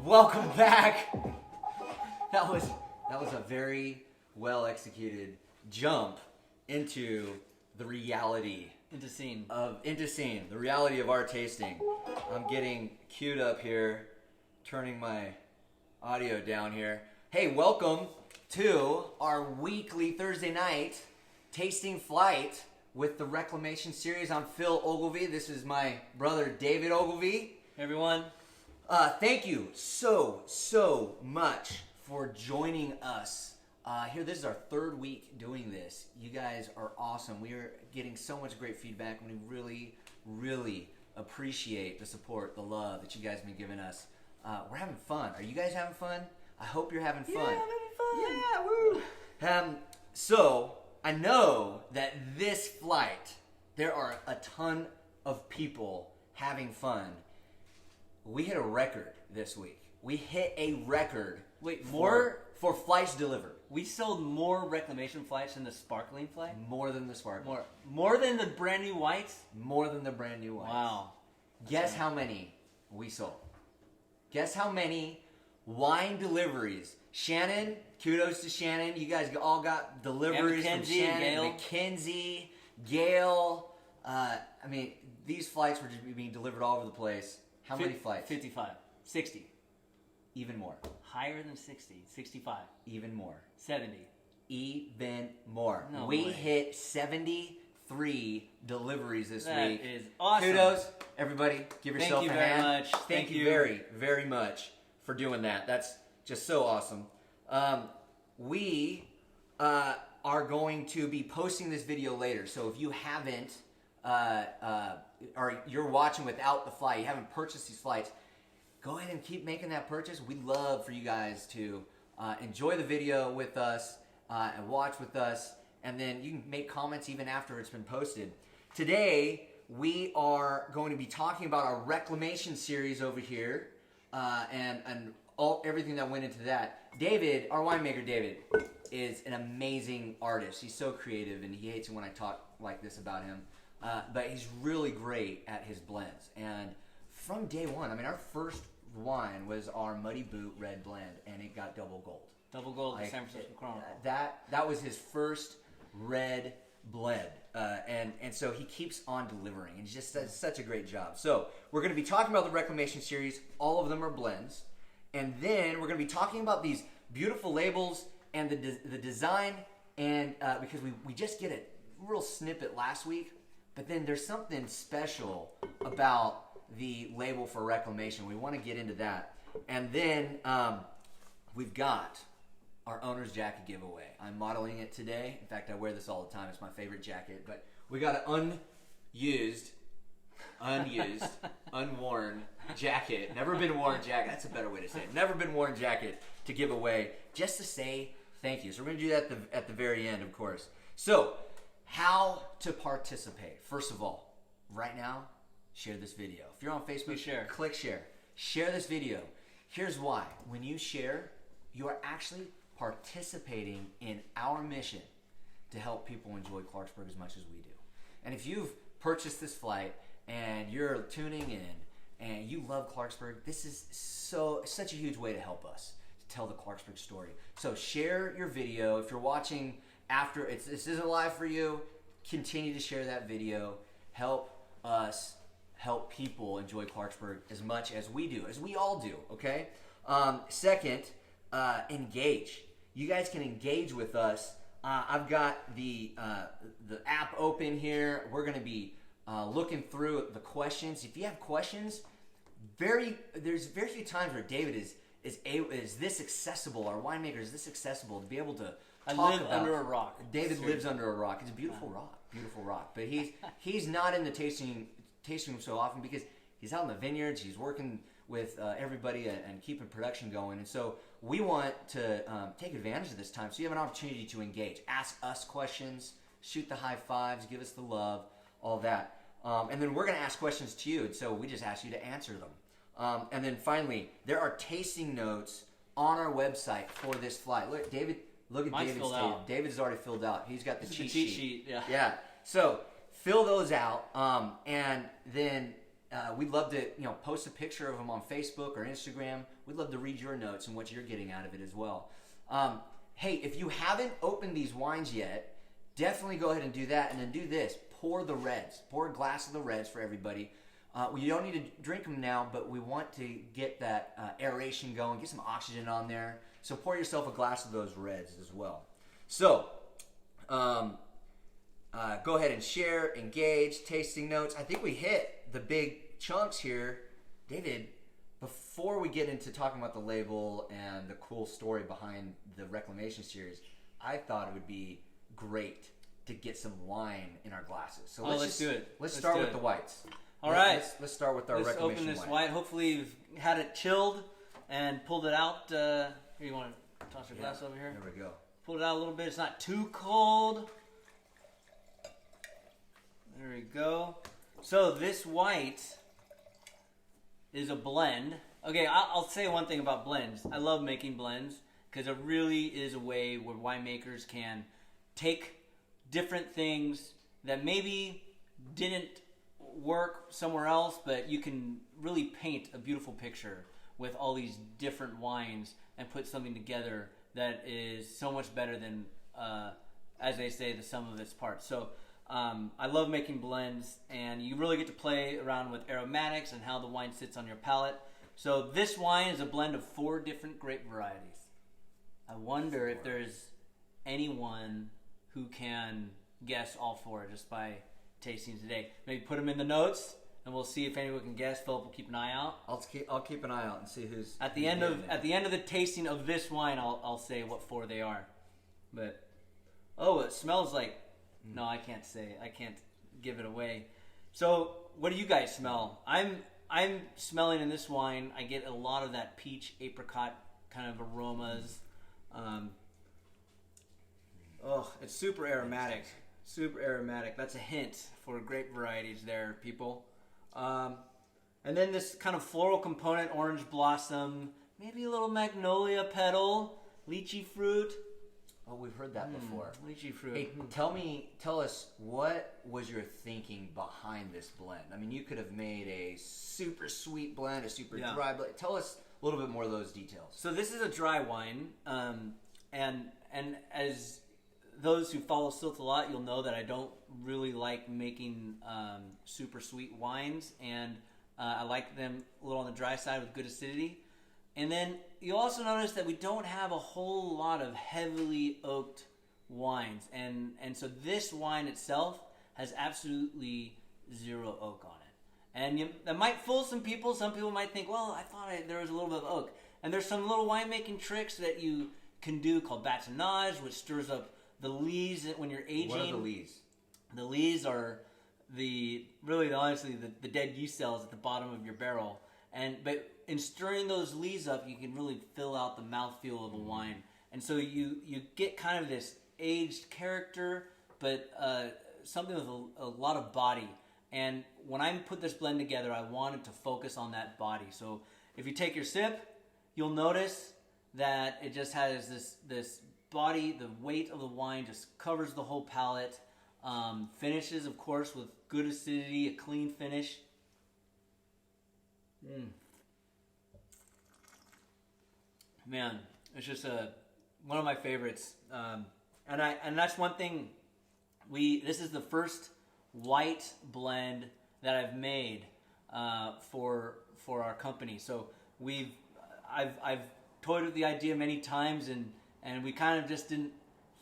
Welcome back. That was a very well executed jump into the reality Into scene. the reality of our tasting. I'm getting queued up here, turning my audio down here. Hey, welcome to our weekly Thursday night tasting flight with the Reclamation series. I'm Phil Ogilvie. This is my brother David Ogilvie. Hey everyone. Thank you so much for joining us. This is our third week doing this. You guys are awesome. We are getting so much great feedback, and we really appreciate the support, the love that you guys have been giving us. We're having fun. Are you guys having fun? I hope you're having fun. Yeah, I'm having fun. Yeah, woo! So, I know that this flight, there are a ton of people having fun. We hit a record this week. We hit a record. Wait, for flights delivered. We sold more Reclamation flights than the sparkling flight? More than the sparkling. More than the brand new whites? More than the brand new whites. Wow. Guess how many we sold. Guess how many wine deliveries. Shannon, kudos to Shannon. You guys all got deliveries from Shannon. Mackenzie, Gail. These flights were just being delivered all over the place. How many flights? 55. 60. Even more. Higher than 60. 65. Even more. 70. Even more. No we way. hit 73 deliveries this week. That is awesome. Kudos. Everybody, give yourself a hand. Thank you very much. Thank you very, very much for doing that. That's just so awesome. We are going to be posting this video later. So if you haven't, or you're watching without the flight, you haven't purchased these flights, go ahead and keep making that purchase. We'd love for you guys to enjoy the video with us and watch with us, and then you can make comments even after it's been posted. Today, we are going to be talking about our Reclamation series over here and everything that went into that. David, our winemaker David, is an amazing artist. He's so creative, and he hates it when I talk like this about him. But he's really great at his blends. And from day one, our first wine was our Muddy Boot Red Blend, and it got double gold. Double gold, the San Francisco Chronicle. That was his first red blend. And so he keeps on delivering, and he just does such a great job. So we're going to be talking about the Reclamation series. All of them are blends. And then we're going to be talking about these beautiful labels and the design, and because we just get a real snippet last week, but then there's something special about the label for Reclamation. We want to get into that. And then we've got our owner's jacket giveaway. I'm modeling it today. In fact, I wear this all the time. It's my favorite jacket. But we got an unused, unworn jacket. Never been worn jacket. That's a better way to say it. Never been worn jacket to give away, just to say thank you. So we're going to do that at the very end, of course. So how to participate. First of all, right now, share this video. If you're on Facebook, share. Click share. Share this video. Here's why. When you share, you are actually participating in our mission to help people enjoy Clarksburg as much as we do. And if you've purchased this flight and you're tuning in and you love Clarksburg, this is such a huge way to help us to tell the Clarksburg story. So share your video. If you're watching after, this isn't live for you, continue to share that video. Help us help people enjoy Clarksburg as much as we do, as we all do, okay? Second, engage. You guys can engage with us. I've got the app open here. We're going to be looking through the questions. If you have questions, there's very few times where David is this accessible. Our winemaker is this accessible to be able to. I live under a rock. David lives under a rock. It's a beautiful rock. But he's not in the tasting room so often because he's out in the vineyards. He's working with everybody and keeping production going. And so we want to take advantage of this time. So you have an opportunity to engage, ask us questions, shoot the high fives, give us the love, all that. And then we're going to ask questions to you. And so we just ask you to answer them. And then finally, there are tasting notes on our website for this flight. Look, David. Look at Mine's David's. David's already filled out. He's got the cheat sheet. Yeah. Yeah. So fill those out, and then we'd love to post a picture of them on Facebook or Instagram. We'd love to read your notes and what you're getting out of it as well. Hey, if you haven't opened these wines yet, definitely go ahead and do that, and then do this: pour the reds. Pour a glass of the reds for everybody. You don't need to drink them now, but we want to get that aeration going, get some oxygen on there. So pour yourself a glass of those reds as well. So go ahead and share, engage, tasting notes. I think we hit the big chunks here. David, before we get into talking about the label and the cool story behind the Reclamation series, I thought it would be great to get some wine in our glasses. So let's do it. Let's start with the whites. All right. Let's start with our Reclamation open this white. white. Hopefully you've had it chilled and pulled it out. Here, you want to toss your glass over here? There we go. Pulled it out a little bit. It's not too cold. There we go. So this white is a blend. Okay, I'll say one thing about blends. I love making blends because it really is a way where winemakers can take different things that maybe didn't work somewhere else, but you can really paint a beautiful picture with all these different wines and put something together that is so much better than, as they say, the sum of its parts. So I love making blends, and you really get to play around with aromatics and how the wine sits on your palate. So this wine is a blend of 4 different grape varieties. I wonder if there's anyone who can guess all 4 just by tasting today. Maybe put them in the notes, and we'll see if anyone can guess. Philip will keep an eye out. I'll keep an eye out and see who's at the end of the tasting of this wine. I'll say what 4 they are. But it smells like. No, I can't say. I can't give it away. So what do you guys smell? I'm smelling in this wine. I get a lot of that peach apricot kind of aromas. It's super aromatic. Super aromatic. That's a hint for grape varieties there, people. And then this kind of floral component, orange blossom, maybe a little magnolia petal, lychee fruit. Oh, we've heard that before. Lychee fruit. Hey, tell us, what was your thinking behind this blend? I mean, you could have made a super sweet blend, a super dry blend. Tell us a little bit more of those details. So this is a dry wine, and as those who follow Stilt a lot, you'll know that I don't really like making super sweet wines, and I like them a little on the dry side with good acidity. And then you'll also notice that we don't have a whole lot of heavily oaked wines, and so this wine itself has absolutely 0 oak on it. And that might fool some people. Some people might think, well, I thought there was a little bit of oak. And there's some little winemaking tricks that you can do called batonnage, which stirs up the lees when you're aging. What are the lees? The lees are honestly the dead yeast cells at the bottom of your barrel. But in stirring those lees up, you can really fill out the mouthfeel of a wine. And so you get kind of this aged character, but something with a lot of body. And when I put this blend together, I wanted to focus on that body. So if you take your sip, you'll notice that it just has this body. The weight of the wine just covers the whole palate. Finishes, of course, with good acidity, a clean finish. Man, it's just one of my favorites. And that's one thing This is the first white blend that I've made for our company. So I've toyed with the idea many times, and we kind of just didn't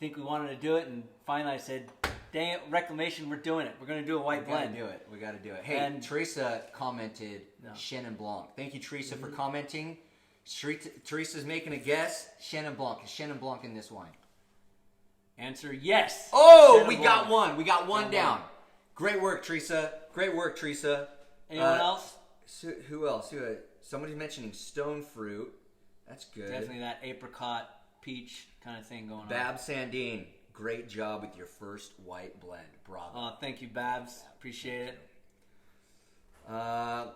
think we wanted to do it, and finally I said, dang it, Reclamation, we're doing it. We're going to do a white blend. We got to do it. Hey, And- Teresa commented Chenin Blanc. Thank you, Teresa, for commenting. Teresa's making a guess. Chenin Blanc. Is Chenin Blanc in this wine? Answer, yes. Oh, Chenin we Blanc. got one. We got one Chenin down. Blanc. Great work, Teresa. Great work, Teresa. Anyone else? So, who else? Somebody's mentioning stone fruit. That's good. Definitely that apricot, peach kind of thing going on. Bab Sandine, great job with your first white blend. Bravo. Thank you, Babs. Appreciate it.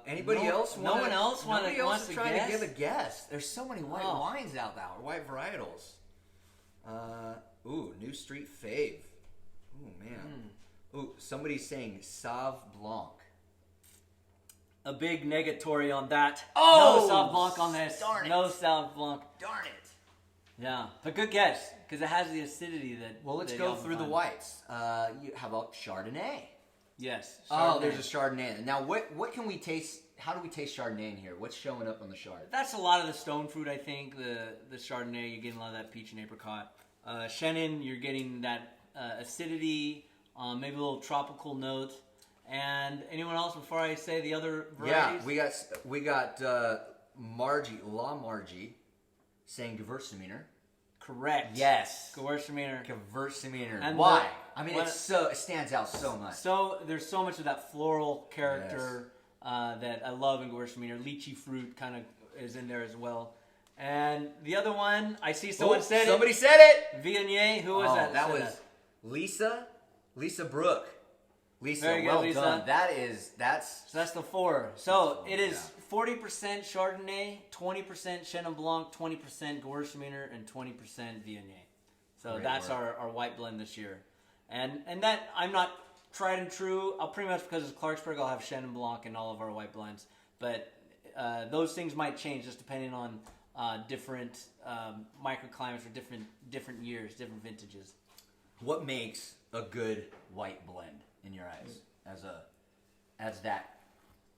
Anybody else? No one else Nobody else wants is to trying guess? to give a guess. There's so many white Oh. wines out there, white varietals. New Street Fave. Ooh, man. Ooh, somebody's saying Sauv Blanc. A big negatory on that. Oh, no Sauv Blanc on this. darn it. No Sauv Blanc. Darn it. Yeah, but good guess because it has the acidity that. Well, let's that go you often through the find. whites. How about Chardonnay? Yes. Oh, Chardonnay. there's a Chardonnay. Now, what can we taste? How do we taste Chardonnay in here? What's showing up on the Chard? That's a lot of the stone fruit, I think. The Chardonnay, you're getting a lot of that peach and apricot. Chenin, you're getting that acidity, maybe a little tropical note. And anyone else before I say the other varieties? Yeah, we got Margie saying Gewürztraminer. Correct. Yes. Gewürztraminer. Gewürztraminer. And Why? the- I mean, what- it stands out so much. So there's so much of that floral character that I love in Gewürztraminer. Lychee fruit kind of is in there as well. And the other one, I see someone said somebody said it. it. Viognier, who was that? That said was Lisa Brooke. Lisa, Very good, well Lisa. done. That's So that's the four. So four, it is 40% Chardonnay, 20% Chenin Blanc, 20% Gewürztraminer, and 20% Viognier. So Great that's work. our white blend this year. And that I'm not tried and true. I'll pretty much because it's Clarksburg, I'll have Chenin Blanc in all of our white blends. But those things might change just depending on different microclimates or different years, different vintages. what makes a good white blend in your eyes as that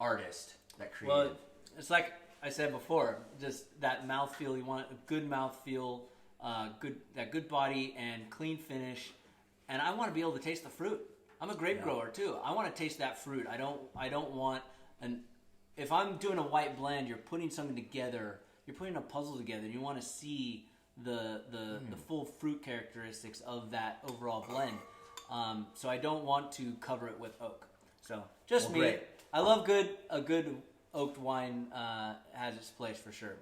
artist that created. Well, it's like I said before, just that mouthfeel. You want a good mouthfeel, good body and clean finish, and I want to be able to taste the fruit. I'm a grape grower too. I want to taste that fruit. I don't want if I'm doing a white blend, you're putting something together. You're putting a puzzle together. You want to see the full fruit characteristics of that overall blend. So I don't want to cover it with oak. So just me. Great. I love a good oaked wine has its place for sure.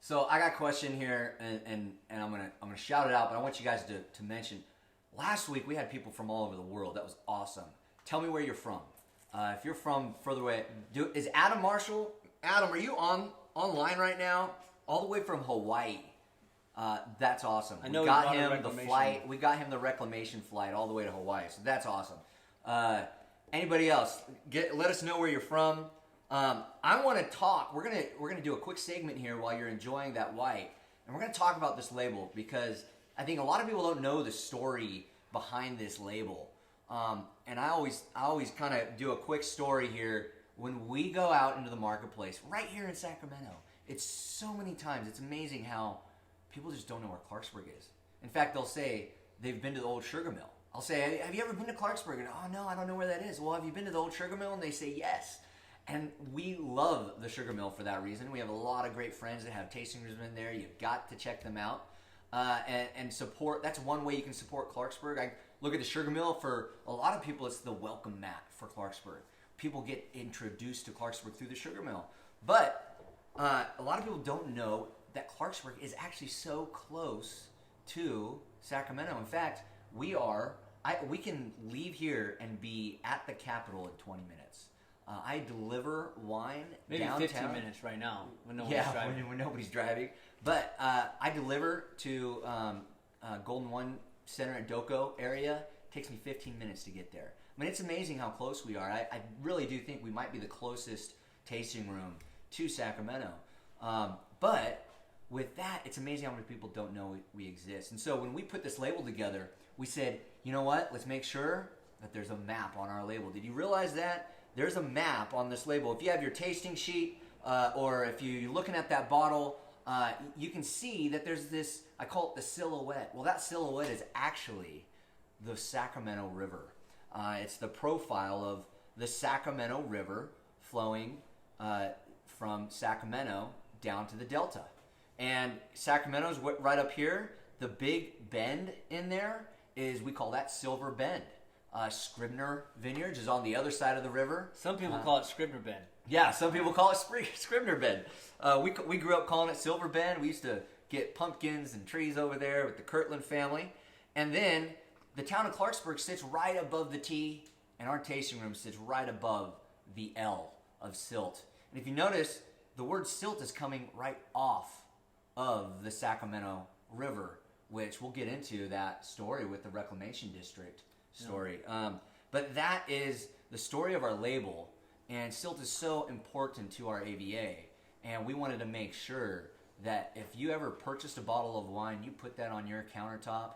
So I got a question here, and I'm gonna shout it out, but I want you guys to mention. Last week we had people from all over the world. That was awesome. Tell me where you're from. If you're from further away, is Adam Marshall? Adam, are you online right now? All the way from Hawaii. That's awesome. I know we he's got on the him the reclamation. flight. We got him the reclamation flight all the way to Hawaii. So that's awesome. Anybody else? Let us know where you're from. I want to talk. We're gonna do a quick segment here while you're enjoying that white, and we're gonna talk about this label because I think a lot of people don't know the story behind this label. And I always kind of do a quick story here. When we go out into the marketplace, right here in Sacramento, it's so many times. It's amazing how people just don't know where Clarksburg is. In fact, they'll say they've been to the old sugar mill. I'll say, have you ever been to Clarksburg? And, oh, no, I don't know where that is. Well, have you been to the old sugar mill? And they say, yes. And we love the sugar mill for that reason. We have a lot of great friends that have tasting rooms in there. You've got to check them out and support. That's one way you can support Clarksburg. I look at the sugar mill. For a lot of people, it's the welcome mat for Clarksburg. People get introduced to Clarksburg through the sugar mill. But a lot of people don't know that Clarksburg is actually so close to Sacramento. In fact, we can leave here and be at the Capitol in 20 minutes. I deliver wine Maybe downtown. 15 minutes right now when nobody's driving. when nobody's driving. But I deliver to Golden One Center in Doco area. It takes me 15 minutes to get there. I mean, it's amazing how close we are. I really do think we might be the closest tasting room to Sacramento. But with that, it's amazing how many people don't know we exist. And so when we put this label together, we said, you know what? Let's make sure that there's a map on our label. Did you realize that? There's a map on this label. If you have your tasting sheet or if you're looking at that bottle, you can see that there's this, I call it the silhouette. Well, that silhouette is actually the Sacramento River. It's the profile of the Sacramento River flowing from Sacramento down to the Delta. And Sacramento's right up here. The big bend in there is, we call that Silver Bend. Scribner Vineyards is on the other side of the river. Some people call it Scribner Bend. Yeah, some people call it Scribner Bend. We grew up calling it Silver Bend. We used to get pumpkins and trees over there with the Kirtland family. And then the town of Clarksburg sits right above the T, and our tasting room sits right above the L of silt. And if you notice, the word silt is coming right off of the Sacramento River, which we'll get into that story with the Reclamation District story. Yeah. But that is the story of our label, and silt is so important to our AVA, and we wanted to make sure that if you ever purchased a bottle of wine, you put that on your countertop,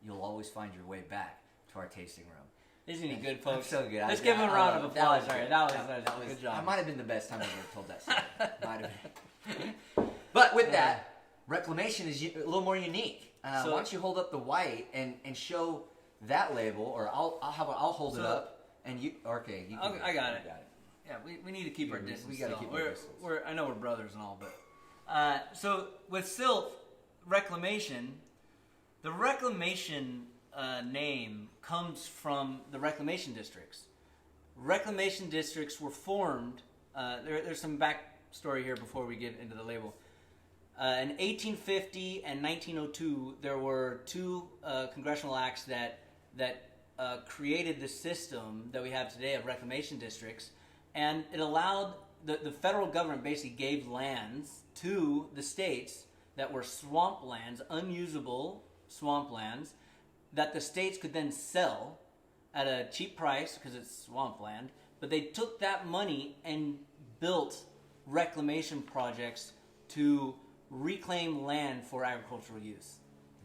you'll always find your way back to our tasting room. Isn't he good, folks? So good. Let's give him a round of applause. That was good job. That might have been the best time I've ever told that story. Might have been. But with that, Reclamation is a little more unique. Why don't you hold up the white and show that label, or I'll hold it up and you. Okay, you can I got it. Yeah, we need to keep our distance. We got to keep our distance. I know we're brothers and all, but so with silt reclamation, the reclamation name comes from the reclamation districts. Reclamation districts were formed. There's some backstory here before we get into the label. In 1850 and 1902, there were two congressional acts that created the system that we have today of reclamation districts, and it allowed the federal government basically gave lands to the states that were swamp lands, unusable swamp lands, that the states could then sell at a cheap price because it's swampland, but they took that money and built reclamation projects to reclaim land for agricultural use.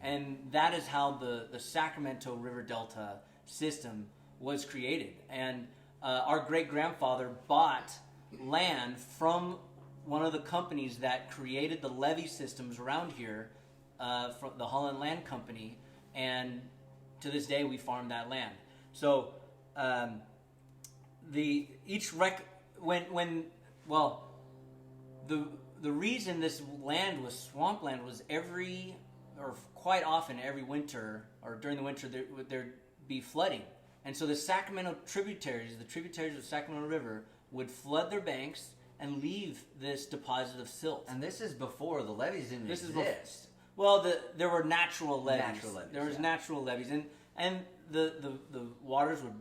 And that is how the Sacramento River Delta system was created. And our great-grandfather bought land from one of the companies that created the levee systems around here, from the Holland Land Company, and to this day we farm that land. So the reason this land was swampland was quite often every winter, or during the winter, there'd be flooding. And so the Sacramento tributaries, the tributaries of the Sacramento River, would flood their banks and leave this deposit of silt. And this is before the levees didn't exist. There were natural levees. There was natural levees, and the waters would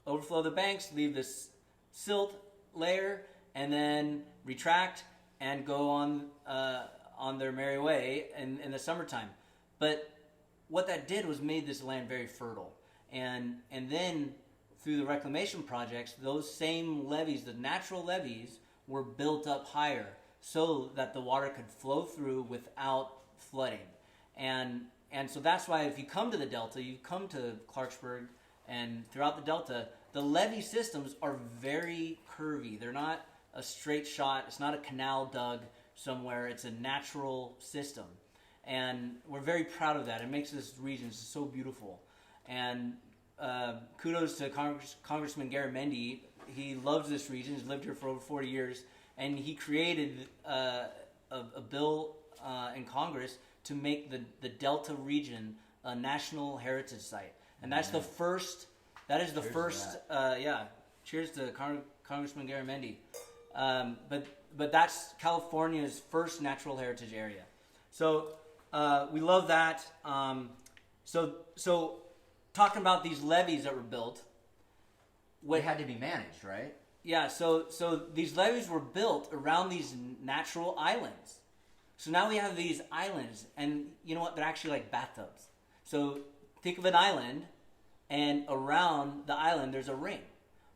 overflow the banks, leave this silt layer, and then retract and go on their merry way in the summertime. But what that did was made this land very fertile, and then through the reclamation projects, those same levees, the natural levees, were built up higher so that the water could flow through without flooding. And so that's why if you come to the Delta, you come to Clarksburg, and throughout the Delta, the levee systems are very curvy. They're not a straight shot. It's not a canal dug somewhere. It's a natural system. And we're very proud of that. It makes this region so beautiful. And kudos to Congressman Garamendi. He loves this region. He's lived here for over 40 years. And he created a bill in Congress to make the Delta region a National Heritage Site. And that's the first, that is the first, cheers to Congressman Garamendi. But that's California's first natural heritage area. So we love that. So talking about these levees that were built, they had to be managed, right? Yeah. So these levees were built around these natural islands. So now we have these islands, and you know what? They're actually like bathtubs. So think of an island, and around the island there's a ring.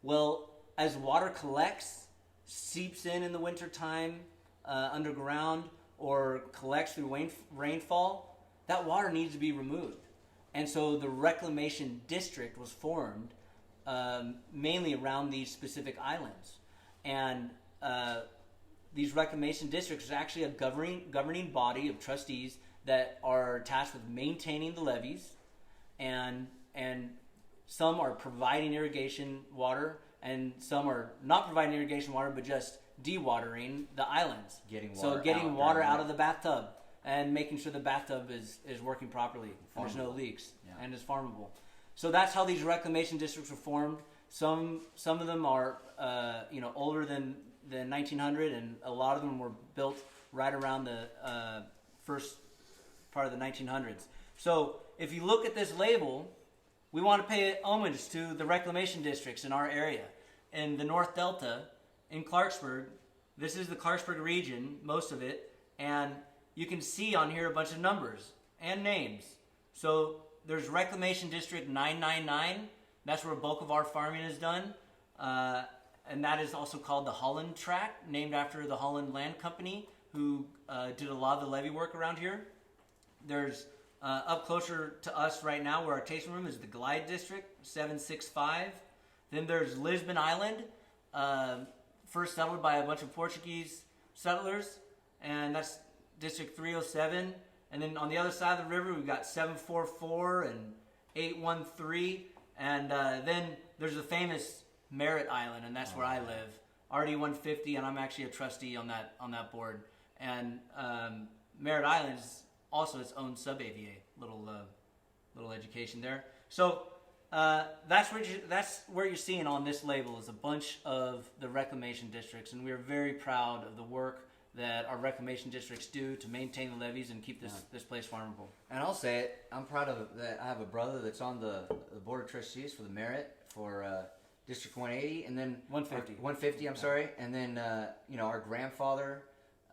Well, as water collects, seeps in the wintertime underground, or collects through rainfall, that water needs to be removed. And so the reclamation district was formed mainly around these specific islands. And these reclamation districts is actually a governing body of trustees that are tasked with maintaining the levees, and some are providing irrigation water, and some are not providing irrigation water, but just dewatering the islands. Getting water out of the bathtub and making sure the bathtub is working properly, and there's no leaks, and is farmable. So that's how these reclamation districts were formed. Some of them are older than 1900, and a lot of them were built right around the first part of the 1900s. So if you look at this label, we want to pay homage to the reclamation districts in our area. In the North Delta, in Clarksburg, this is the Clarksburg region, most of it, and you can see on here a bunch of numbers and names. So there's Reclamation District 999. That's where a bulk of our farming is done. And that is also called the Holland Tract, named after the Holland Land Company, who did a lot of the levee work around here. There's up closer to us right now, where our tasting room is, the Glide District, 765. Then there's Lisbon Island, first settled by a bunch of Portuguese settlers, and that's District 307. And then on the other side of the river, we've got 744 and 813. And then there's the famous Merritt Island, and that's where I live, RD 150, and I'm actually a trustee on that board. And Merritt Island is also its own sub-AVA, little education there. So that's where you're seeing on this label is a bunch of the reclamation districts, and we're very proud of the work that our reclamation districts do to maintain the levees and keep this place farmable. And I'll say it, I'm proud of that. I have a brother that's on the board of trustees for the Merritt for District 180, and then 150. I'm sorry, and then our grandfather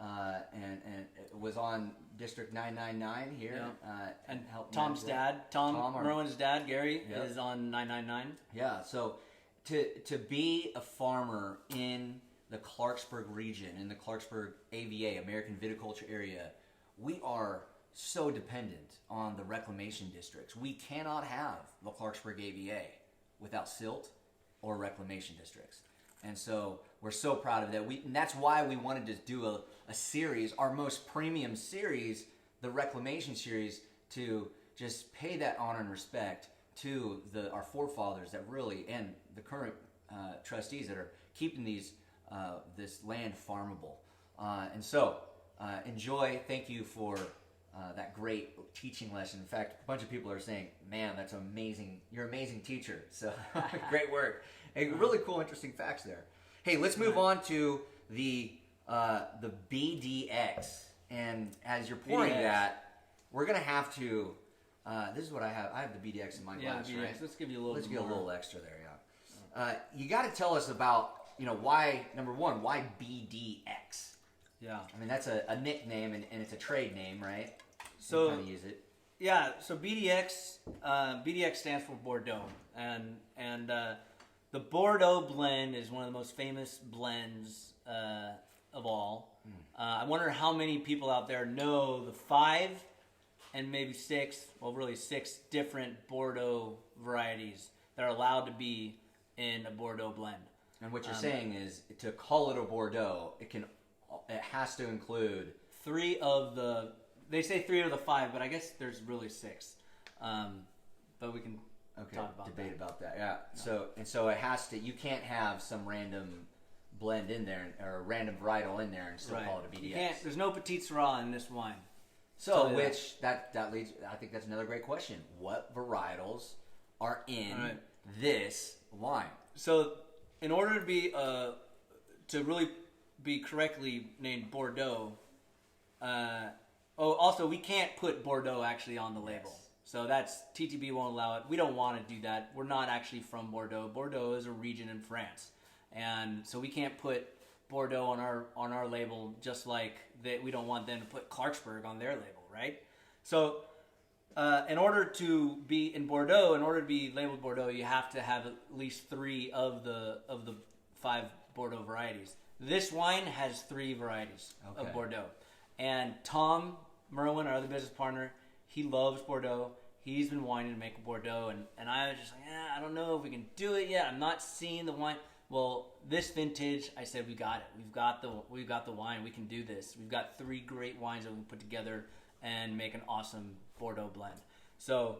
and was on District 999 here, and Tom's dad, Tom Merwin's dad, Gary, is on 999. Yeah, so to be a farmer in the Clarksburg region, in the Clarksburg AVA, American Viticulture Area, we are so dependent on the reclamation districts. We cannot have the Clarksburg AVA without silt or reclamation districts. And so we're so proud of that. And that's why we wanted to do a series, our most premium series, the reclamation series, to just pay that honor and respect to our forefathers that really, and the current trustees that are keeping this land farmable. And so enjoy. Thank you for that great teaching lesson. In fact, a bunch of people are saying, man, that's amazing. You're an amazing teacher. So great work. Hey, really cool, interesting facts there. Hey, let's move on to the BDX. And as you're pouring that, we're going to have to, this is what I have. I have the BDX in my glass, BDX. right? Let's give you a little Let's bit get a more. little extra there, yeah. You got to tell us about, why, number one, why BDX? Yeah. I mean, that's a nickname, and it's a trade name, right? So, kind of use it. Yeah, so BDX stands for Bordeaux. And the Bordeaux blend is one of the most famous blends of all. I wonder how many people out there know the 5 and maybe 6 different Bordeaux varieties that are allowed to be in a Bordeaux blend. And what you're saying is, to call it a Bordeaux, it has to include 3 of the. They say 3 of the 5, but I guess there's really 6. But we can talk about debate that. about that. Yeah. So it has to. You can't have some random blend in there or a random varietal in there and still call it a BDX. You can't, there's no Petit Syrah in this wine. So that leads. I think that's another great question. What varietals are in this wine? So, in order to be to really be correctly named Bordeaux, also we can't put Bordeaux actually on the label. Yes. So that's TTB won't allow it. We don't want to do that. We're not actually from Bordeaux. Bordeaux is a region in France, and so we can't put Bordeaux on our label. Just like that, we don't want them to put Clarksburg on their label, right? So. In order to be in Bordeaux, in order to be labeled Bordeaux, you have to have at least 3 of the 5 Bordeaux varieties. This wine has 3 varieties of Bordeaux. And Tom Merwin, our other business partner, he loves Bordeaux. he's been wanting to make a Bordeaux, and I was just like, I don't know if we can do it yet. I'm not seeing the wine. Well, this vintage, I said we got it. We've got the wine. We can do this. We've got 3 great wines that we can put together and make an awesome Bordeaux blend. So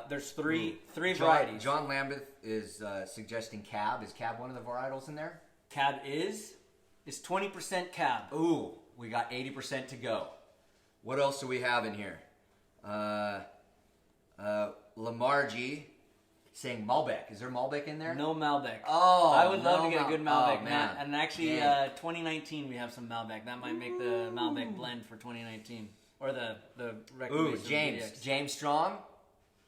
there's three varieties. John Lambeth is suggesting Cab. Is Cab one of the varietals in there? Cab is 20% Cab. Ooh, we got 80% to go. What else do we have in here? Lamargy saying Malbec. Is there Malbec in there? No Malbec. Oh, I would love to get a good Malbec. Oh, man. And actually, Dang. 2019 we have some Malbec. That might make the Malbec blend for 2019 or the Ooh, recommendation. James Strong.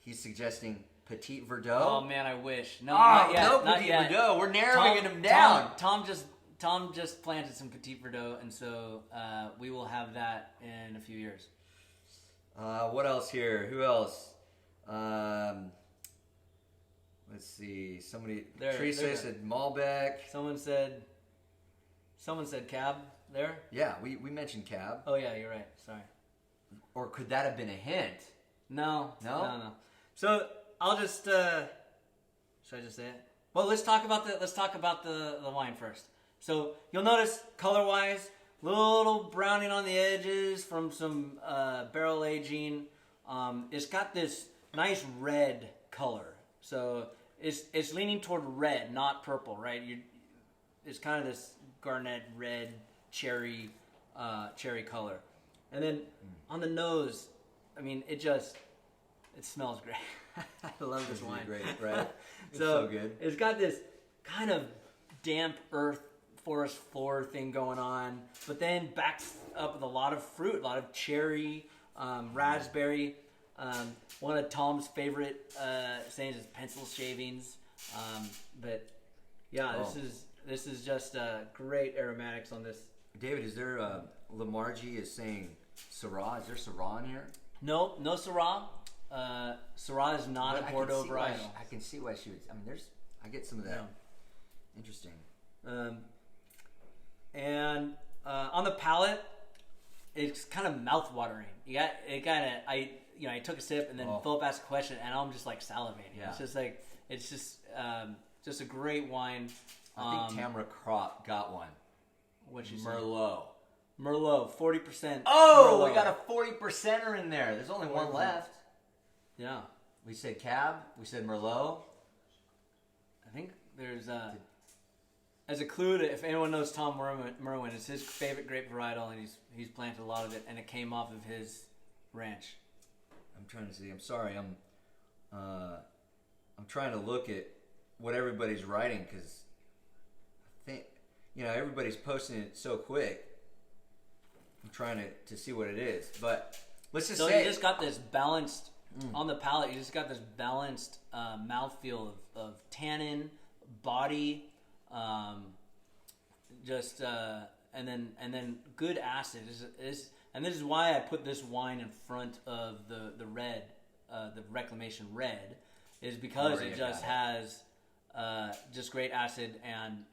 He's suggesting Petit Verdot. Oh man, I wish. No, Oh, not yet. no not Petit yet. Verdot. We're narrowing them down. Tom just planted some Petit Verdot, and so we will have that in a few years. What else here? Who else? Let's see. Somebody. Teresa said Malbec. Someone said Cab there. Yeah, we mentioned Cab. Oh yeah, you're right. Sorry. Or could that have been a hint? No. No? So I'll just. Should I just say it? Well, let's talk about the wine first. So you'll notice color-wise, little browning on the edges from some barrel aging. It's got this nice red color. So it's leaning toward red, not purple, right? It's kind of this garnet red cherry color. And then on the nose, I mean, it smells great. I love this wine. Great, right? It's so good. It's got this kind of damp earth forest floor thing going on, but then backs up with a lot of fruit, a lot of cherry, raspberry. One of Tom's favorite sayings is pencil shavings. But yeah, this is just great aromatics on this. David, is there Lamargy is saying Syrah? Is there Syrah in here? No Syrah. Syrah is not a Bordeaux varietal. I can see why she would. I mean, I get some of that. Yeah. Interesting. And on the palate, it's kind of mouth-watering. I took a sip and then Philip asked a question and I'm just like salivating. Yeah. It's just a great wine. I think Tamara Crop got one. What'd you say? Merlot. 40%. Oh, Merlot. we got a 40%er in there. There's only one left. Yeah. We said Cab. We said Merlot. I think there's as a clue to if anyone knows Tom Merwin, it's his favorite grape varietal, and he's planted a lot of it, and it came off of his ranch. I'm trying to see. I'm sorry. I'm trying to look at what everybody's writing because I think everybody's posting it so quick. I'm trying to see what it is, but let's just say you just got this balanced on the palate. You just got this balanced mouthfeel of tannin, body, and then good acid and this is why I put this wine in front of the red, the Reclamation Red, is because it just has just great acid and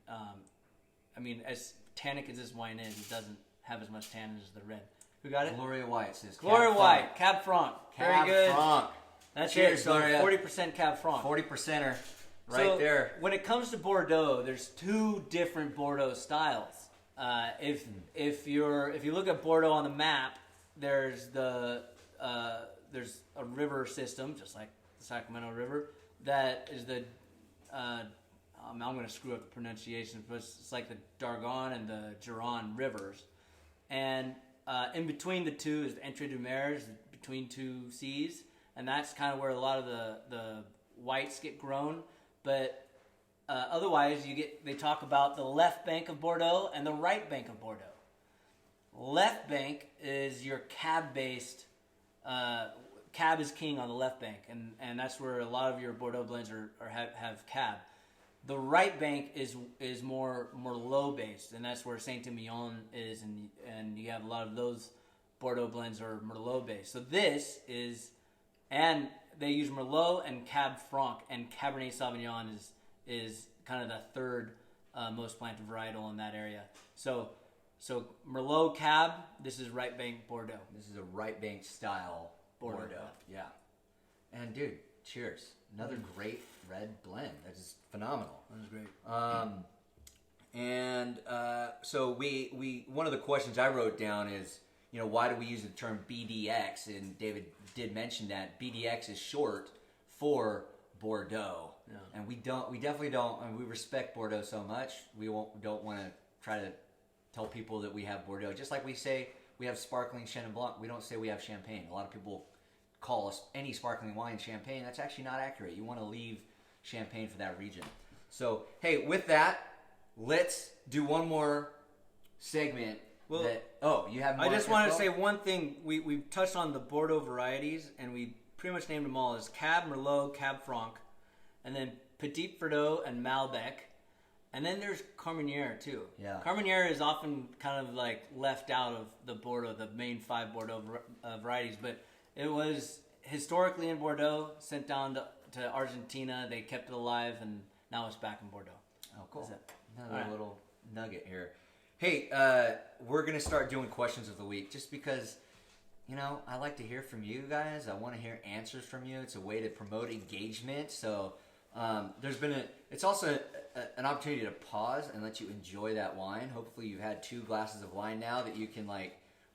I mean, as tannic as this wine is, it doesn't have as much tannin as the red. Who got it? Gloria White says Gloria Cab White, Franc. Cab Franc. Very Cab good. Franc. That's Cheers, it. Gloria. 40% Cab Franc. 40%er right So, there. When it comes to Bordeaux, there's 2 different Bordeaux styles. If you look at Bordeaux on the map, there's there's a river system, just like the Sacramento River, that is the I'm going to screw up the pronunciation, but it's like the Dargon and the Gironde rivers, and in between the two is the Entre deux Mers, between 2 seas, and that's kind of where a lot of the whites get grown. But otherwise, they talk about the left bank of Bordeaux and the right bank of Bordeaux. Left bank is your Cab-based. Cab is king on the left bank, and that's where a lot of your Bordeaux blends have Cab. The right bank is more Merlot-based, and that's where Saint-Emilion is, and you have a lot of those Bordeaux blends are Merlot-based. So this is, and they use Merlot and Cab Franc, and Cabernet Sauvignon is kind of the third most planted varietal in that area. So Merlot Cab, this is right bank Bordeaux. This is a right bank style Bordeaux. Yeah. And dude, cheers! Another great red blend. That is phenomenal. That was great. So we one of the questions I wrote down is, why do we use the term BDX? And David did mention that BDX is short for Bordeaux. Yeah. And we definitely don't, and we respect Bordeaux so much, don't want to try to tell people that we have Bordeaux. Just like we say we have sparkling Chenin Blanc, we don't say we have Champagne. A lot of people call us any sparkling wine Champagne. That's actually not accurate. You want to leave Champagne for that region. So, hey, with that, let's do one more segment. Well, you have more I just want to info? say one thing. We touched on the Bordeaux varieties, and we pretty much named them all as Cab Merlot, Cab Franc, and then Petit Verdot and Malbec. And then there's Carmenere too. Yeah. Carmenere is often kind of like left out of the Bordeaux, the main 5 Bordeaux varieties, but it was historically in Bordeaux, sent down to Argentina. They kept it alive, and now it's back in Bordeaux. Oh, cool. That's it. Another little nugget here. Hey, we're going to start doing questions of the week just because, I like to hear from you guys. I want to hear answers from you. It's a way to promote engagement. So it's also an opportunity to pause and let you enjoy that wine. Hopefully you've had 2 glasses of wine now that you can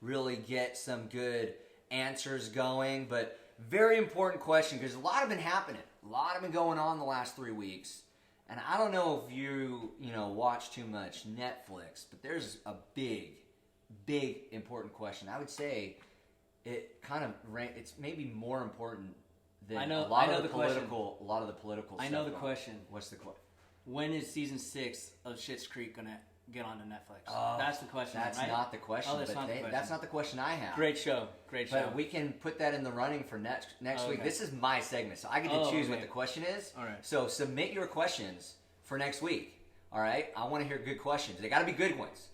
really get some good answers going. But very important question because a lot have been happening. A lot have been going on the last 3 weeks. And I don't know if you watch too much Netflix, but there's a big, important question. I would say it it's maybe more important than a lot of the political stuff. I know the question. What's the question? When is season 6 of Schitt's Creek gonna get onto Netflix? That's the question. That's right? not the question. Oh, that's not the question. That's not the question I have. Great show. But we can put that in the running for next week. Okay. This is my segment, so I get to choose what the question is. All right. So submit your questions for next week. All right. I want to hear good questions. They got to be good ones.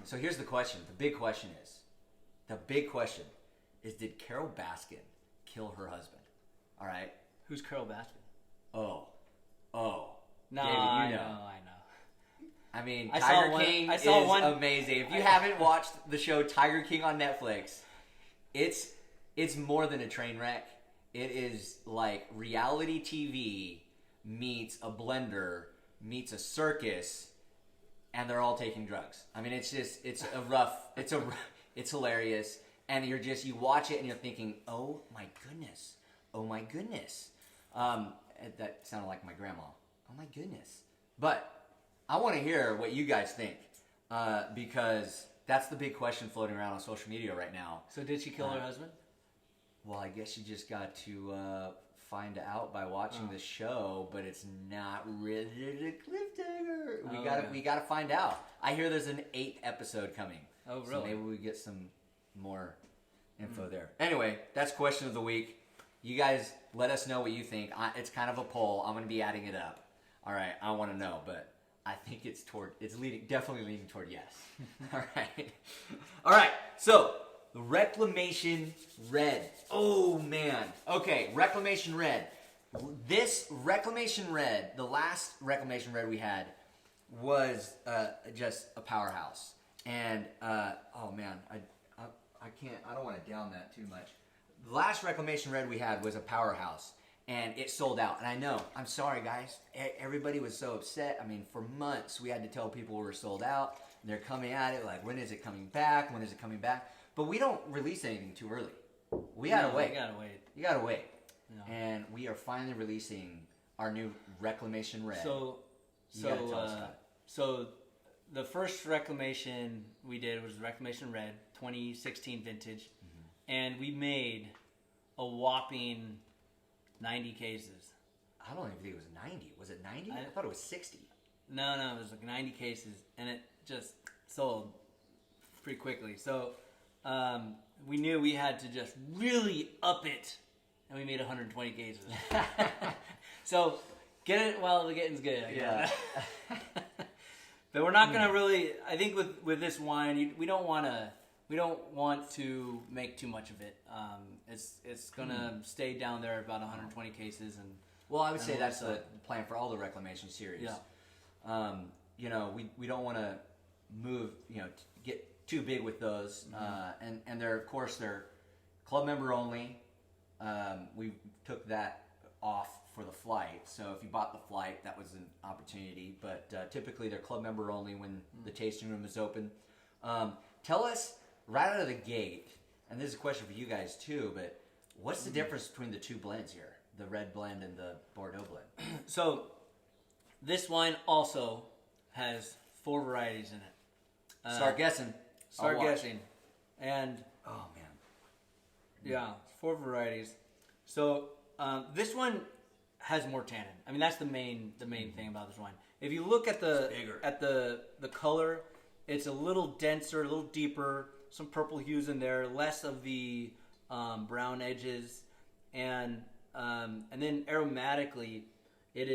So here's the question. The big question is, did Carol Baskin kill her husband? All right. Who's Carol Baskin? Oh. No, David, I know. I mean, I Tiger saw King one- I saw is one- amazing. If you haven't watched the show Tiger King on Netflix, it's more than a train wreck. It is like reality TV meets a blender meets a circus, and they're all taking drugs. I mean, it's hilarious, and you watch it and you're thinking, oh my goodness. That sounded like my grandma. Oh my goodness. But I want to hear what you guys think, because that's the big question floating around on social media right now. So did she kill her husband? Well, I guess you just got to find out by watching the show, but it's not really a cliffhanger. We gotta find out. I hear there's an 8th episode coming. Oh, really? So maybe we get some more info there. Anyway, that's question of the week. You guys let us know what you think. It's kind of a poll. I'm going to be adding it up. All right, I want to know, but I think it's definitely leaning toward yes. All right. So the Reclamation Red. Oh man. Okay, Reclamation Red. This Reclamation Red, the last Reclamation Red we had, was just a powerhouse. And oh man, I can't. I don't want to down that too much. The last Reclamation Red we had was a powerhouse, and it sold out. And I know, I'm sorry guys, everybody was so upset. I mean, for months we had to tell people we were sold out, and they're coming at it like, when is it coming back? When is it coming back? But we don't release anything too early. We gotta wait. You gotta wait. Yeah. And we are finally releasing our new Reclamation Red. So the first Reclamation we did was Reclamation Red, 2016 vintage. And we made a whopping 90 cases. I don't even think it was 90. Was it 90? I thought it was 60. No, it was like 90 cases, and it just sold pretty quickly. So we knew we had to just really up it, and we made 120 cases. So get it while the getting's good. Yeah. But we're not gonna really. I think with this wine, we don't want to make too much of it. It's gonna stay down there about 120 cases, and well, I would say that's the plan for all the Reclamation series. Yeah. We don't want to move, get too big with those, and they're, of course, they're club member only, we took that off for the flight. So if you bought the flight, that was an opportunity. But typically they're club member only when the tasting room is open. Tell us right out of the gate, and this is a question for you guys too, but what's the difference between the two blends here? The red blend and the Bordeaux blend? So this wine also has 4 varieties in it. Start guessing. Start guessing. And Oh, man. yeah, 4 varieties. So this one has more tannin. I mean, that's the main thing about this wine. If you look at the bigger. at the color, it's a little denser, a little deeper. Some purple hues in there, less of the brown edges, and then aromatically, it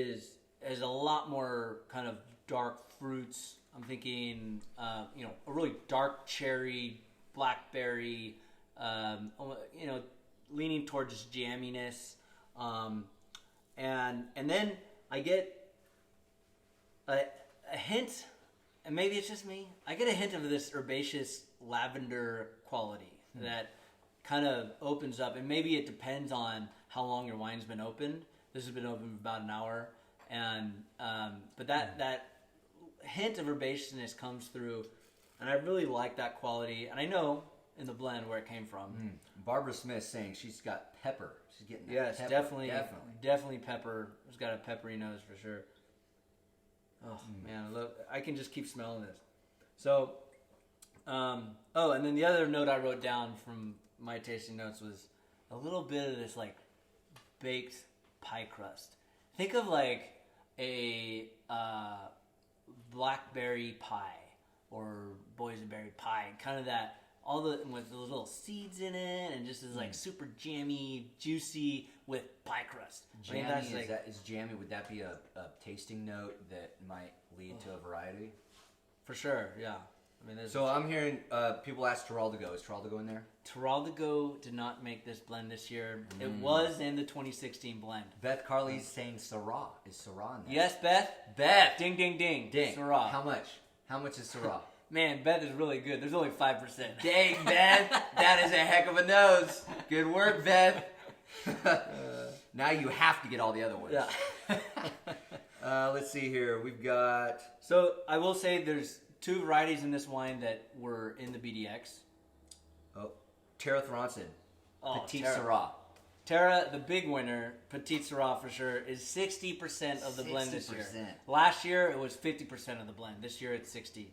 has a lot more kind of dark fruits. I'm thinking, a really dark cherry, blackberry, leaning towards jamminess, and then I get a hint, and maybe it's just me. I get a hint of this herbaceous lavender quality that kind of opens up, and maybe it depends on how long your wine's been opened. This has been open for about an hour, and but that hint of herbaceousness comes through, and I really like that quality, and I know in the blend where it came from. Barbara Smith saying she's got pepper. She's getting that Yes, pepper. definitely pepper. It's got a peppery nose for sure. Oh man, I can just keep smelling this. So, and then the other note I wrote down from my tasting notes was a little bit of this like baked pie crust. Think of like a blackberry pie or boysenberry pie, kind of that. All with those little seeds in it, and just is like super jammy, juicy with pie crust. Jammy, I mean, is jammy? Would that be a tasting note that might lead to a variety? For sure, yeah. I mean, So I'm hearing people ask Terraldigo. Is Terraldigo in there? Terraldigo did not make this blend this year. It was in the 2016 blend. Beth Carley's saying Syrah. Is Syrah in there? Yes, Beth. Beth. Ding, ding, ding. Ding. Syrah. How much? How much is Syrah? Man, Beth is really good. There's only 5%. Dang, Beth. That is a heck of a nose. Good work, Beth. Now you have to get all the other ones. Yeah. Let's see here. We've got... So I will say there's 2 varieties in this wine that were in the BDX. Oh, Tara Thronson. Petite Tara. Syrah. Tara, the big winner, Petite Syrah for sure, is 60% of the blend this year. 60%. Last year it was 50% of the blend. This year it's 60%.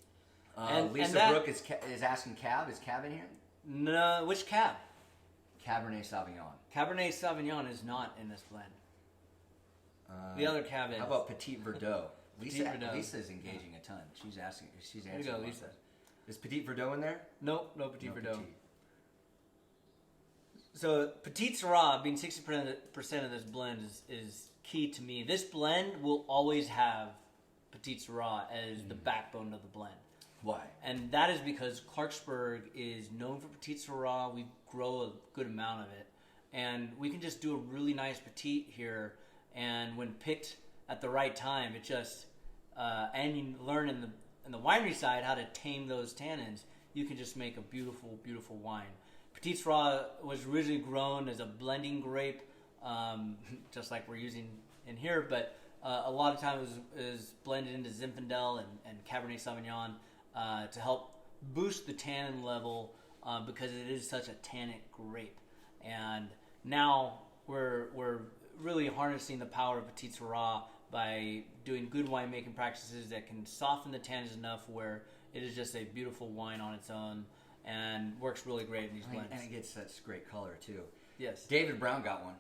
Lisa Brooke is asking Cab. Is Cab in here? No, which cab? Cabernet Sauvignon. Cabernet Sauvignon is not in this blend. The other cab is. How about Petit Verdot? Petit Verdot. Lisa's engaging a ton. She's asking. She's There you answering. go, a lot. Lisa. Is Petit Verdot in there? Nope, no Petit Verdot. Petit. So Petite Syrah being 60% of this blend is key to me. This blend will always have Petite Syrah as the backbone of the blend. Why? And that is because Clarksburg is known for Petite Syrah. We grow a good amount of it. And we can just do a really nice Petite here. And when picked at the right time, it just... and you learn in the winery side how to tame those tannins. You can just make a beautiful, beautiful wine. Petite Syrah was originally grown as a blending grape, just like we're using in here. But a lot of times it was blended into Zinfandel and Cabernet Sauvignon to help boost the tannin level because it is such a tannic grape. And now we're really harnessing the power of Petite Syrah by doing good winemaking practices that can soften the tannins enough where it is just a beautiful wine on its own and works really great in these blends. And it gets such great color too. Yes. David Brown got one.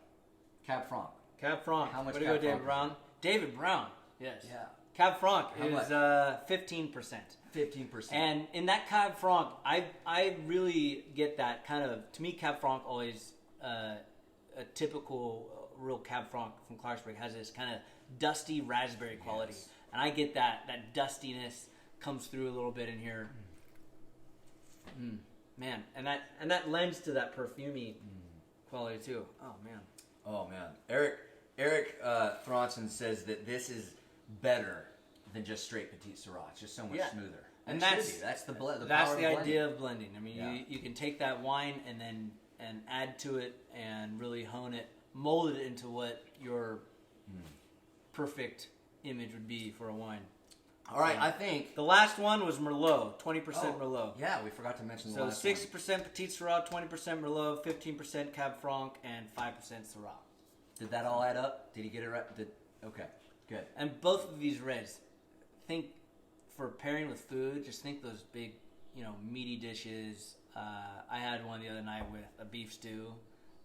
Cab Franc. Cab Franc. How much Way to Cab go, David Franc? Brown. David Brown. Yes. Yeah. Cab Franc How is much? 15%. 15%. And in that Cab Franc, I really get that kind of, to me, Cab Franc always, a typical real Cab Franc from Clarksburg has this kind of dusty raspberry quality. Yes. And I get that dustiness comes through a little bit in here. Man, and that lends to that perfumey quality too. Oh man. Oh man, Eric Thronson says that this is better than just straight Petite Syrah. It's just so much smoother. And that's the that's power the of idea of blending. I mean, Yeah. you can take that wine and then and add to it and really hone it, mold it into what your perfect image would be for a wine. All right, I think the last one was Merlot, 20% Merlot. Yeah, we forgot to mention the So last 60% Petit Syrah, 20% Merlot, 15% Cab Franc, and 5% Syrah. Did that all add up? Did he get it right? Okay, good. And both of these reds, think for pairing with food, just think those big, meaty dishes. I had one the other night with a beef stew,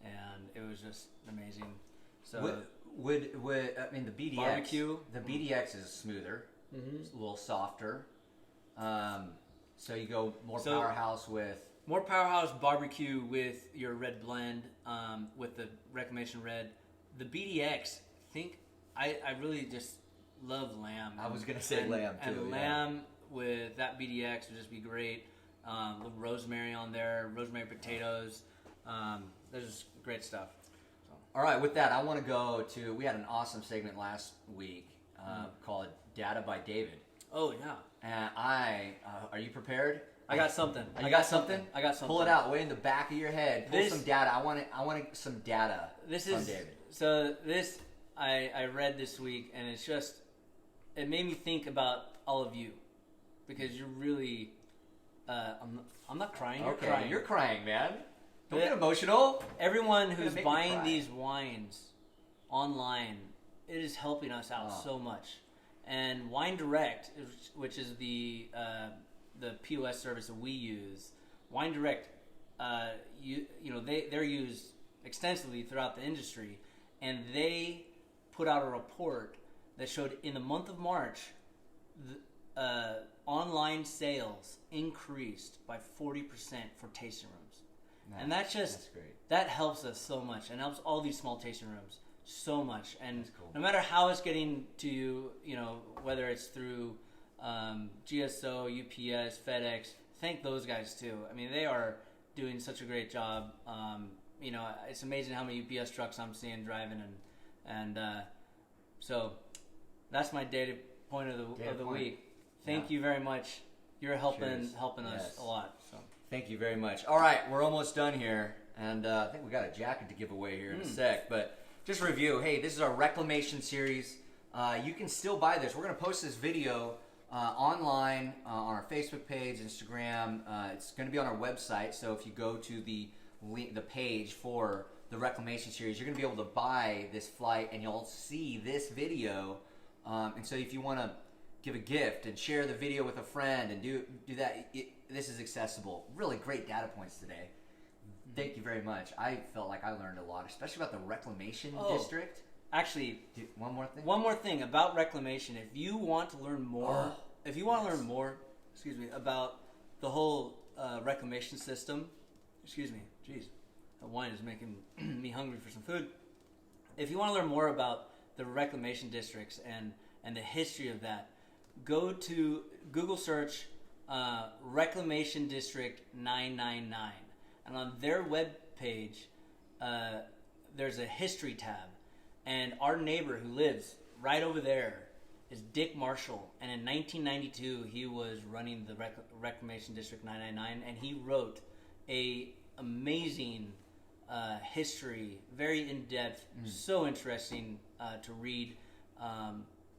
and it was just amazing. So would I mean the BDX? Barbecue. The BDX is smoother, it's a little softer. So you go more powerhouse with more powerhouse barbecue with your red blend, with the Reclamation Red. The BDX, I really just love lamb. I was gonna say lamb too. And lamb with that BDX would just be great. Little rosemary on there, rosemary potatoes. There's just great stuff. So. All right, with that, I want to go to. We had an awesome segment last week called "Data by David." Oh yeah. And are you prepared? I got something. I got something. Pull it out, way in the back of your head. Pull some data. I want some data. From David. So this I read this week, and it made me think about all of you, because you're really. I'm not crying. You're crying. You're crying, man. Don't get emotional. Everyone who's buying these wines online, it is helping us out so much. And Wine Direct, which is the POS service that we use, Wine Direct, they're used extensively throughout the industry, and they put out a report that showed in the month of March, online sales increased by 40% for tasting rooms. Nice. And that's great. That helps us so much, and helps all these small tasting rooms so much. And cool. No matter how it's getting to you, whether it's through GSO, UPS, FedEx, thank those guys too. I mean, they are doing such a great job. It's amazing how many UPS trucks I'm seeing driving, and so that's my data point of the week. Thank you very much. You're helping us a lot. So thank you very much. All right, we're almost done here, and I think we got a jacket to give away here in a sec. But just review. Hey, this is our Reclamation series. You can still buy this. We're going to post this video online on our Facebook page, Instagram. It's going to be on our website. So if you go to the page for the Reclamation series, you're going to be able to buy this flight, and you'll see this video. And so if you want to give a gift and share the video with a friend and do that, this is accessible. Really great data points today. Thank you very much. I felt like I learned a lot, especially about the Reclamation District. Actually, one more thing. One more thing about Reclamation. If you want to learn more, about the whole Reclamation system. Excuse me. Jeez, that wine is making me hungry for some food. If you want to learn more about the Reclamation districts and the history of that, go to Google search Reclamation District 999, and on their web page there's a history tab, and our neighbor who lives right over there is Dick Marshall, and in 1992 he was running the Reclamation District 999, and he wrote a amazing history, very in-depth, so interesting to read.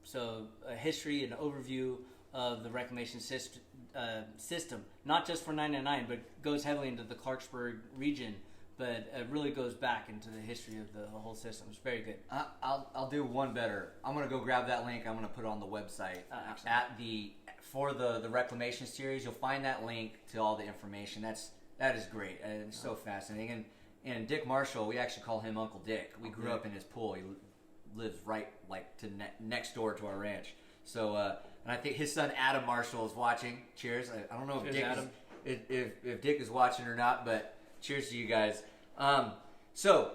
So a history and overview of the reclamation system, not just for 999, but goes heavily into the Clarksburg region, but it really goes back into the history of the whole system. It's very good. I'll do one better. I'm going to go grab that link. I'm going to put it on the website. For the Reclamation series, you'll find that link to all the information. That is great. It's so fascinating. And Dick Marshall, we actually call him Uncle Dick. We grew up in his pool. He lives right next door to our ranch. So and I think his son Adam Marshall is watching. Cheers. I don't know if Dick is watching or not, but cheers to you guys. So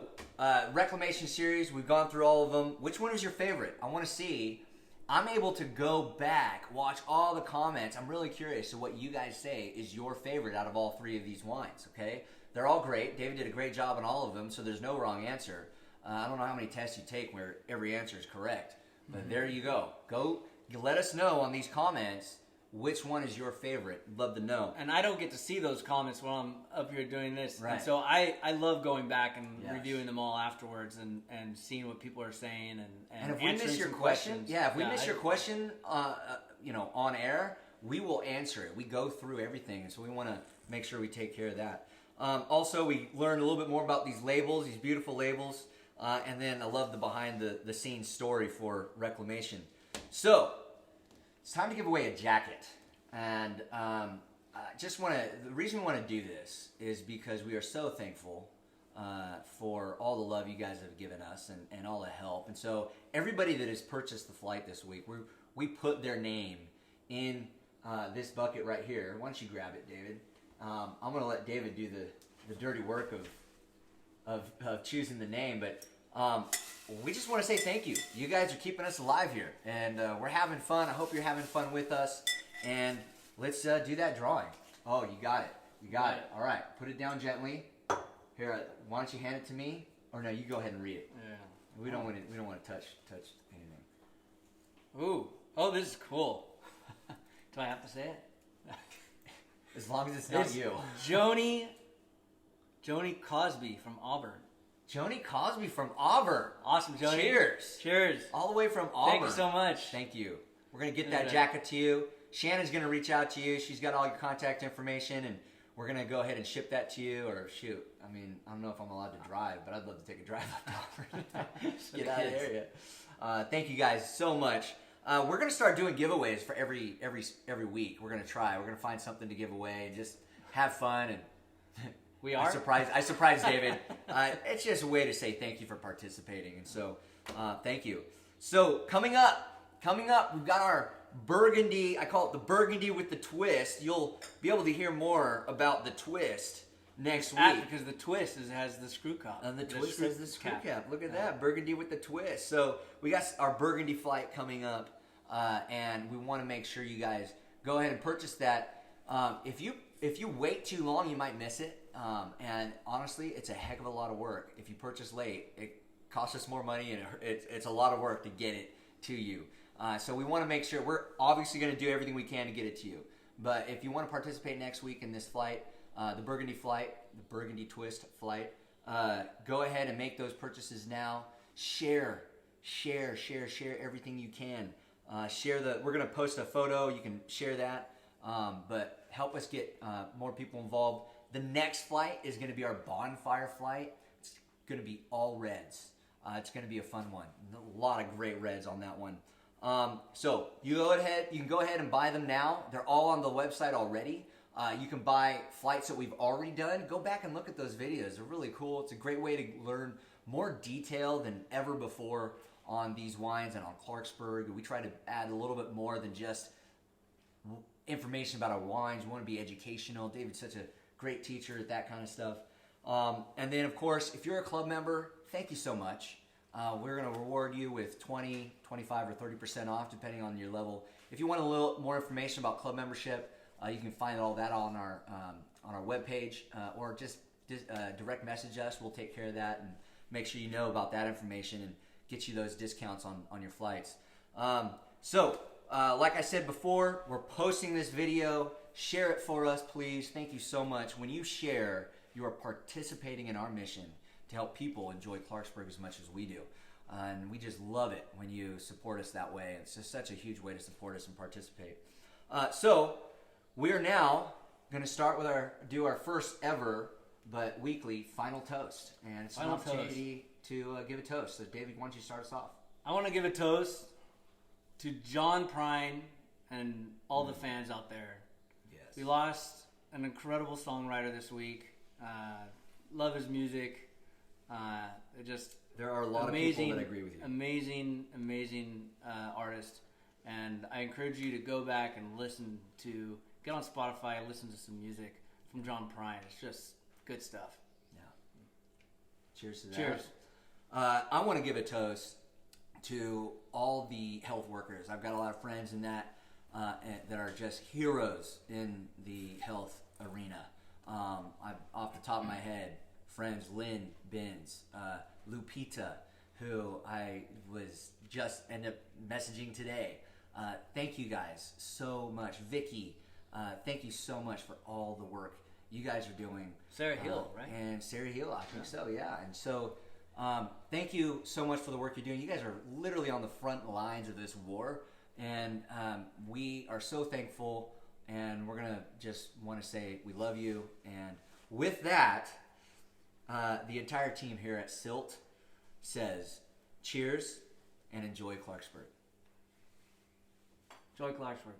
Reclamation series, we've gone through all of them. Which one is your favorite? I want to see. I'm able to go back, watch all the comments. I'm really curious to what you guys say is your favorite out of all three of these wines. Okay, they're all great. David did a great job on all of them, so there's no wrong answer. I don't know how many tests you take where every answer is correct, but there you go. Go let us know on these comments which one is your favorite. Love to know. And I don't get to see those comments while I'm up here doing this. Right. And so I love going back and Yes. reviewing them all afterwards and seeing what people are saying and And if we miss answering your some question, questions. if we miss your question, on air, we will answer it. We go through everything, and so we want to make sure we take care of that. Also, we learned a little bit more about these labels, these beautiful labels, and then I love the behind the scenes story for Reclamation. So it's time to give away a jacket, and the reason we want to do this is because we are so thankful for all the love you guys have given us and all the help. And so everybody that has purchased the flight this week, we put their name in this bucket right here. Why don't you grab it, David? I'm going to let David do the dirty work of choosing the name, but we just want to say thank you. You guys are keeping us alive here, and we're having fun. I hope you're having fun with us, and let's do that drawing. Oh, you got it. You got it. All right. Put it down gently. Here, why don't you hand it to me? Or no, you go ahead and read it. Yeah. We don't want to touch anything. Ooh. Oh, this is cool. Do I have to say it? As long as it's not you. Joni Cosby from Auburn. Joni Cosby from Auburn. Awesome, Joni. Cheers. Cheers. All the way from Auburn. Thank you so much. Thank you. We're going to get that jacket to you. Shannon's going to reach out to you. She's got all your contact information, and we're going to go ahead and ship that to you. Or shoot, I mean, I don't know if I'm allowed to drive, but I'd love to take a drive up to Auburn. Get out of the area. Thank you guys so much. We're going to start doing giveaways for every week. We're going to try. We're going to find something to give away. Just have fun. And we are. I surprised David. It's just a way to say thank you for participating. And so thank you. So coming up, we've got our burgundy. I call it the burgundy with the twist. You'll be able to hear more about the twist next week. Because the twist has the screw cap. And the twist has the screw cap. Look at that. Burgundy with the twist. So we got our burgundy flight coming up. And we want to make sure you guys go ahead and purchase that. If you wait too long, you might miss it. And honestly, it's a heck of a lot of work. If you purchase late, it costs us more money, and it's a lot of work to get it to you. So we want to make sure we're obviously going to do everything we can to get it to you. But if you want to participate next week in this flight, the Burgundy flight, the Burgundy Twist flight, go ahead and make those purchases now. Share everything you can. We're going to post a photo. You can share that. But help us get more people involved. The next flight is going to be our bonfire flight. It's going to be all reds. It's going to be a fun one. A lot of great reds on that one. So you can go ahead and buy them now. They're all on the website already. You can buy flights that we've already done. Go back and look at those videos. They're really cool. It's a great way to learn more detail than ever before on these wines and on Clarksburg. We try to add a little bit more than just information about our wines. We want to be educational. David's such a great teacher at that kind of stuff. And then, of course, if you're a club member, thank you so much. We're going to reward you with 20, 25, or 30% off, depending on your level. If you want a little more information about club membership, you can find all that on our webpage, or just direct message us. We'll take care of that and make sure you know about that information and get you those discounts on your flights. Like I said before, we're posting this video. Share it for us, please. Thank you so much. When you share, you are participating in our mission to help people enjoy Clarksburg as much as we do. And we just love it when you support us that way. It's just such a huge way to support us and participate. So we are now going to start with do our first ever but weekly final toast. And it's an opportunity to give a toast. So David, why don't you start us off? I want to give a toast to John Prine and all the fans out there. Yes. We lost an incredible songwriter this week. Love his music. There are a lot of people that agree with you. Amazing artist. And I encourage you to go back and get on Spotify and listen to some music from John Prine. It's just good stuff. Yeah. Cheers to that. Cheers. I want to give a toast to all the health workers. I've got a lot of friends in that are just heroes in the health arena. Off the top of my head, friends Lynn Benz, Lupita, who I was just ended up messaging today. Thank you guys so much. Vicky, thank you so much for all the work you guys are doing. Sarah Hill, right? And Sarah Hill, I think so, yeah. And so, thank you so much for the work you're doing. You guys are literally on the front lines of this war, and we are so thankful, and we're going to just want to say we love you. And with that, the entire team here at Silt says cheers and enjoy Clarksburg. Joy Clarksburg.